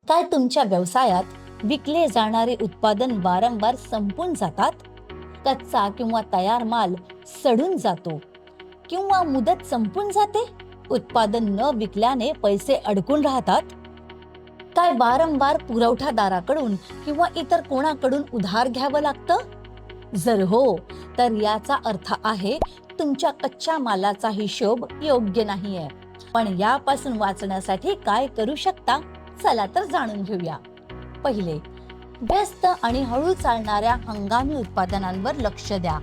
काय तुमच्या व्यवसायात विकले जाणारे उत्पादन वारंवार संपून जातात? कच्चा किंवा तयार माल सडून जातो किंवा मुदत संपून जाते? उत्पादन न विकल्याने पैसे अडकून राहतात? काय वारंवार पुरवठादाराकडून किंवा इतर कोणाकडून उधार घ्यावं लागतं? जर हो, तर याचा अर्थ आहे तुमच्या कच्च्या मालाचा हिशोब योग्य नाहीये. पण यापासून वाचण्यासाठी काय करू शकता? चला तर जाणून घेऊया. पहिले, व्यस्त आणि हळू चालणाऱ्या हंगामी उत्पादनांवर लक्ष द्या.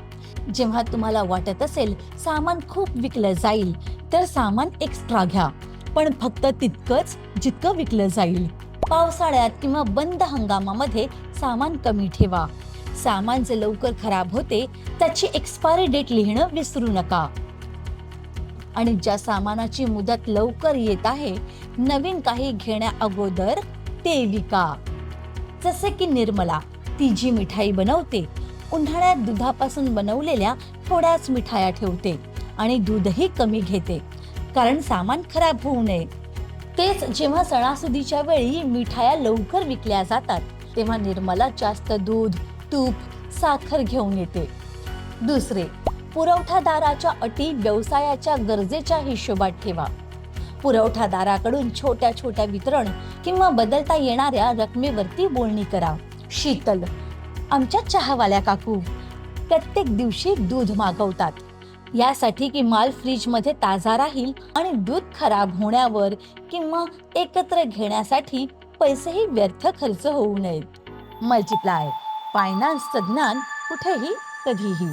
जेव्हा तुम्हाला वाटत असेल सामान खूप विकलं जाईल, तर सामान एक्स्ट्रा घ्या, पण फक्त तितकंच जितकं विकलं जाईल. पावसाळ्यात किंवा बंद हंगामामध्ये सामान कमी ठेवा. सामान जे लवकर खराब होते त्याची एक्सपायरी डेट लिहिणं विसरू नका. आणि ज्या सामानाची मुदत लवकर येत आहे, नवीन काही घेण्या अगोदर ते विका. जसे की निर्मला, ती जी मिठाई बनवते, उन्हाळ्यात दुधापासून बनवलेल्या थोड्याच मिठाया ठेवते आणि दूधही कमी घेते, कारण सामान खराब होऊ नये. तेच जेव्हा सणासुदीच्या वेळी मिठाया लवकर विकल्या जातात, तेव्हा निर्मला जास्त दूध, तूप, साखर घेऊन येते. दुसरे, पुरवठादाराच्या अटी व्यवसायाच्या गरजेच्या हिशोबात ठेवा. पुरवठादाराकडून छोट्या छोट्या वितरण किंवा बदलता येणाऱ्या रकमेवरती बोलणी करा. शीतल, आमच्या चहावाल्या काकू प्रत्येक दिवशी दूध मागवतात, यासाठी की माल फ्रीजमध्ये ताजा राहील आणि दूध खराब होण्यावर किंवा एकत्र घेण्यासाठी पैसेही व्यर्थ खर्च होऊ नयेत. मल्टिप्लाय, फायनान्सचं ज्ञान कुठेही कधीही.